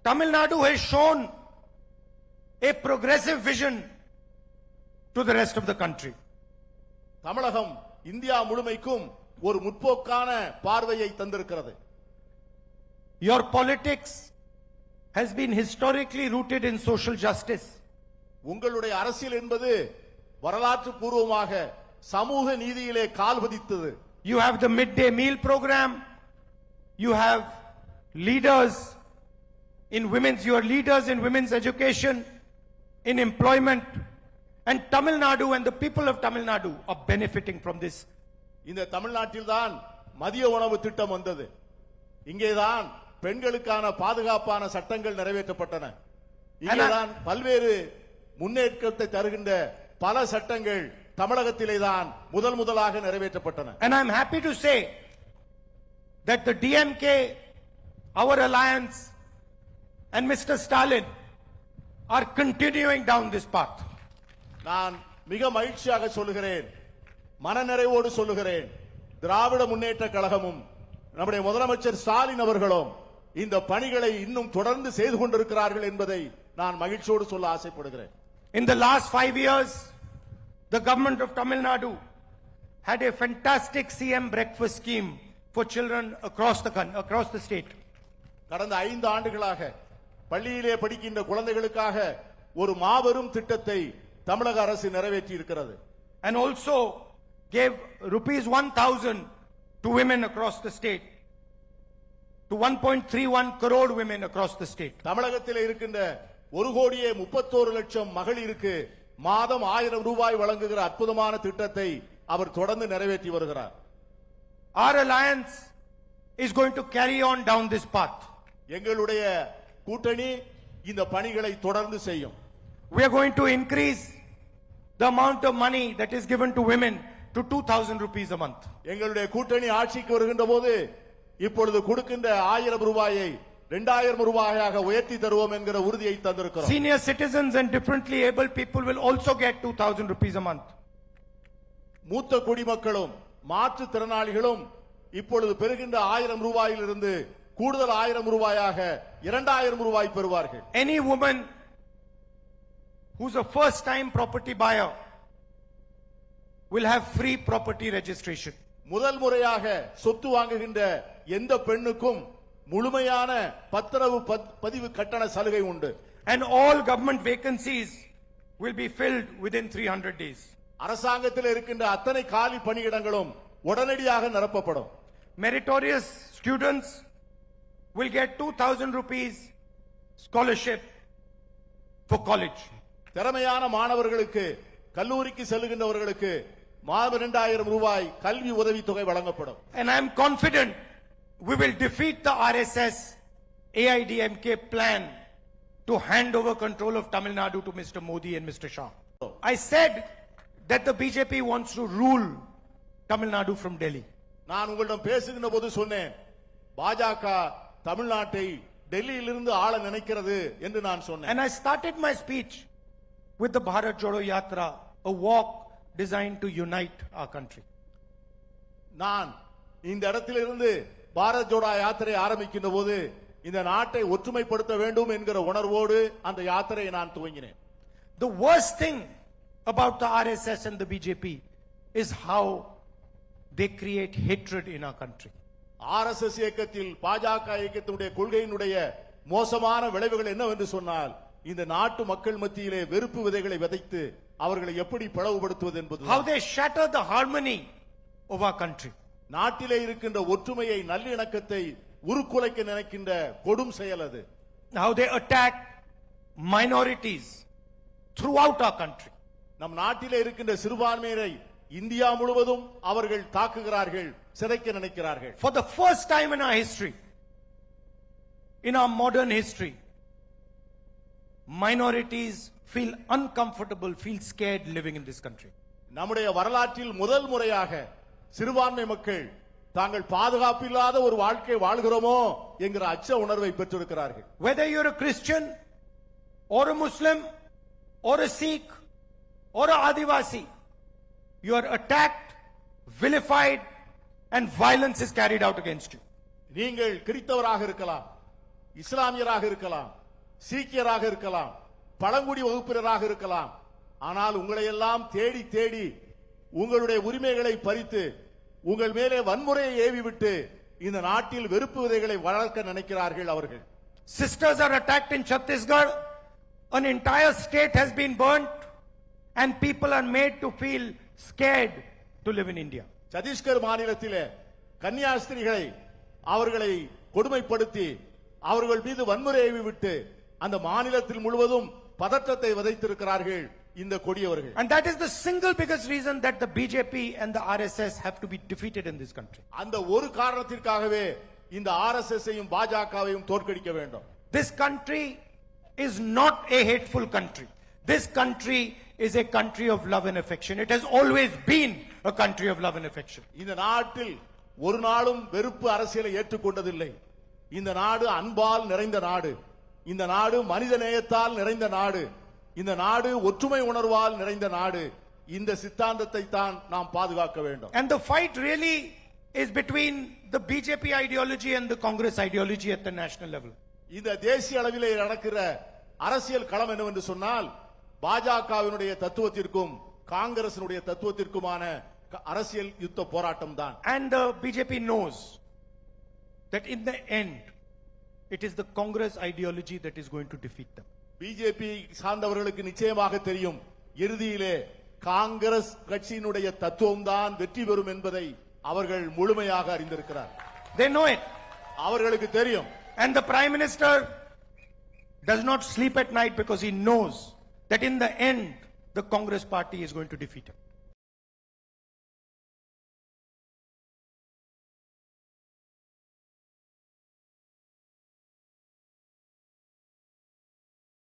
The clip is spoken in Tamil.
Tamil Nadu has shown a progressive vision to the rest of the country. Tamilagam India முழுமைக்கும் ஒரு முற்போக்கான பார்வையை தந்திருக்கிறது. Your politics has been historically rooted in social justice. உங்களுடைய அரசியல் என்பது வரலாற்று பூர்வமாக சமூக நீதியிலே கால் பதித்தது. You have the midday meal program. You have leaders in you are leaders in women's education, in employment, and Tamil Nadu and the people of Tamil Nadu are benefiting from this. இந்த தமிழ்நாட்டில் தான் மதிய உணவு திட்டம் வந்தது. இங்கேதான் பெண்களுக்கான பாதுகாப்பான சட்டங்கள் நிறைவேற்றப்பட்டன. இங்கேதான் பல்வேறு முன்னேற்றத்தை தருகின்ற பல சட்டங்கள் தமிழகத்திலே தான் முதலாக நிறைவேற்றப்பட்டன. And I am happy to say that the DMK, our alliance, and Mr. Stalin are continuing down this path. நான் மிக மகிழ்ச்சியாக சொல்லுகிறேன், மனநிறைவோடு சொல்லுகிறேன், திராவிட முன்னேற்ற கழகமும் நம்முடைய முதலமைச்சர் ஸ்டாலின் அவர்களும் இந்த பணிகளை இன்னும் தொடர்ந்து செய்து கொண்டிருக்கிறார்கள் என்பதை நான் மகிழ்ச்சியோடு சொல்ல ஆசைப்படுகிறேன். In the last 5 years, the government of Tamil Nadu had a fantastic CM breakfast scheme for children across the state. கடந்த 5 ஆண்டுகளாக பள்ளியிலே படிக்கின்ற குழந்தைகளுக்காக ஒரு மாபெரும் திட்டத்தை தமிழக அரசு நிறைவேற்றி இருக்கிறது. And also gave rupees 1,000 to women across the state, to 1.31 crore women across the state. தமிழகத்தில் இருக்கின்ற 1,31,00,000 மகளிருக்கு மாதம் 1000 ரூபாய் வழங்குகிற அற்புதமான திட்டத்தை அவர் தொடர்ந்து நிறைவேற்றி வருகிறார். Our alliance is going to carry on down this path. எங்களுடைய கூட்டணி இந்த பணிகளை தொடர்ந்து செய்யும். We are going to increase the amount of money that is given to women to 2,000 rupees a month. எங்களுடைய கூட்டணி ஆட்சிக்கு வருகின்ற போது இப்பொழுது கொடுக்கின்ற 1000 ரூபாயை 2000 ரூபாயாக உயர்த்தி தருவோம் என்கிற உறுதியை தந்திருக்கிறோம். Senior citizens and differently abled people will also get 2,000 rupees a month. மூத்த குடிமக்களும் மாற்றுத்திறனாளிகளும் இப்பொழுது பெறுகின்ற 1000 ரூபாயிலிருந்து கூடுதல் 1000 ரூபாயாக 2000 ரூபாய் பெறுவார்கள். Any woman who's a first time property buyer will have free property registration. முதல் முறையாக சொத்து வாங்குகின்ற எந்த பெண்ணுக்கும் முழுமையான பத்திரவு பதிவு கட்டண சலுகை உண்டு. And all government vacancies will be filled within 300 days. அரசாங்கத்தில் இருக்கின்ற அத்தனை காலி பணியிடங்களும் உடனடியாக நிரப்பப்படும். Meritorious students will get 2,000 rupees scholarship for college. திறமையான மாணவர்களுக்கு கல்லூரிக்கு செல்லுகின்றவர்களுக்கு மாதம் 2000 ரூபாய் கல்வி உதவி தொகை வழங்கப்படும். And I am confident we will defeat the RSS AIDMK plan to hand over control of Tamil Nadu to Mr. Modi and Mr. Shah. I said that the BJP wants to rule Tamil Nadu from Delhi. நான் உங்களிடம் பேசுகின்ற போது சொன்னேன், பாஜக தமிழ்நாட்டை டெல்லியிலிருந்து ஆள நினைக்கிறது என்று நான் சொன்னேன். And I started my speech with the Bharat Jodo Yatra, a walk designed to unite our country. நான் இந்த இடத்திலிருந்து பாரத் ஜோடோ யாத்திரை ஆரம்பிக்கின்ற போது இந்த நாட்டை ஒற்றுமைப்படுத்த வேண்டும் என்கிற உணர்வோடு அந்த யாத்திரையை நான் துவங்கினேன். The worst thing about the RSS and the BJP is how they create hatred in our country. RSS இயக்கத்தில் பாஜக இயக்கத்தினுடைய கொள்கையினுடைய மோசமான விளைவுகள் என்னவென்று சொன்னால் இந்த நாட்டு மக்கள் மத்தியிலே வெறுப்பு விதைகளை விதைத்து அவர்களை எப்படி பிளவுபடுத்துவது என்பது. How they shatter the harmony of our country. நாட்டிலே இருக்கின்ற ஒற்றுமையை நல்லிணக்கத்தை உருக்குலைக்க நினைக்கின்ற கொடும் செயல் அது. How they attack minorities throughout our country. நம் நாட்டிலே இருக்கின்ற சிறுபான்மையினரை இந்தியா முழுவதும் அவர்கள் தாக்குகிறார்கள், சிதைக்க நினைக்கிறார்கள். For the first time in our history, in our modern history, minorities feel uncomfortable, feel scared living in this country. நம்முடைய வரலாற்றில் முதல் முறையாக சிறுபான்மை மக்கள் தாங்கள் பாதுகாப்பு இல்லாத ஒரு வாழ்க்கை வாழ்கிறோமோ என்கிற அச்ச உணர்வை பெற்றிருக்கிறார்கள். Whether you're a Christian or a Muslim or a Sikh or a Adivasi, you are attacked, vilified, and violence is carried out against you. நீங்கள் கிறிஸ்தவராக இருக்கலாம், இஸ்லாமியராக இருக்கலாம், சீக்கியராக இருக்கலாம், பழங்குடி வகுப்பினராக இருக்கலாம். ஆனால் உங்களை எல்லாம் தேடி தேடி உங்களுடைய உரிமைகளை பறித்து உங்கள் மேலே வன்முறையை ஏவிவிட்டு இந்த நாட்டில் வெறுப்பு விதைகளை வளர்க்க நினைக்கிறார்கள் அவர்கள். Sisters are attacked in Chhattisgarh. An entire state has been burnt and people are made to feel scared to live in India. Chhattisgarh மாநிலத்திலே கன்னியாஸ்திரிகளை அவர்களை கொடுமைப்படுத்தி அவர்கள் மீது வன்முறை ஏவி விட்டு அந்த மாநிலத்தில் முழுவதும் பதற்றத்தை விதைத்திருக்கிறார்கள் இந்த கொடியவர்கள். And that is the single biggest reason that the BJP and the RSS have to be defeated in this country. அந்த ஒரு காரணத்திற்காகவே இந்த ஆர்எஸ்எஸ்ஸையும் பாஜகவையும் தோற்கடிக்க வேண்டும். This country is not a hateful country. This country is a country of love and affection. It has always been a country of love and affection. இந்த நாட்டில் ஒரு நாளும் வெறுப்பு அரசியலை ஏற்றுக்கொண்டதில்லை. இந்த நாடு அன்பால் நிறைந்த நாடு. இந்த நாடு மனித நேயத்தால் நிறைந்த நாடு. இந்த நாடு ஒற்றுமை உணர்வால் நிறைந்த நாடு. இந்த சித்தாந்தத்தை தான் நாம் பாதுகாக்க வேண்டும். And the fight really is between the BJP ideology and the Congress ideology at the national level. இந்த தேசிய அளவிலே நடக்கிற அரசியல் களம் என்னவென்று சொன்னால் பாஜகவினுடைய தத்துவத்திற்கும் காங்கிரசினுடைய தத்துவத்திற்குமான அரசியல் யுத்த போராட்டம் தான். And the BJP knows that in the end it is the Congress ideology that is going to defeat them. BJP சார்ந்தவர்களுக்கு நிச்சயமாக தெரியும் இறுதியிலே காங்கிரஸ் கட்சியினுடைய தத்துவம் தான் வெற்றி பெறும் என்பதை அவர்கள் முழுமையாக அறிந்திருக்கிறார். They know it. அவர்களுக்கு தெரியும். And the Prime Minister does not sleep at night because he knows that in the end the Congress party is going to defeat him.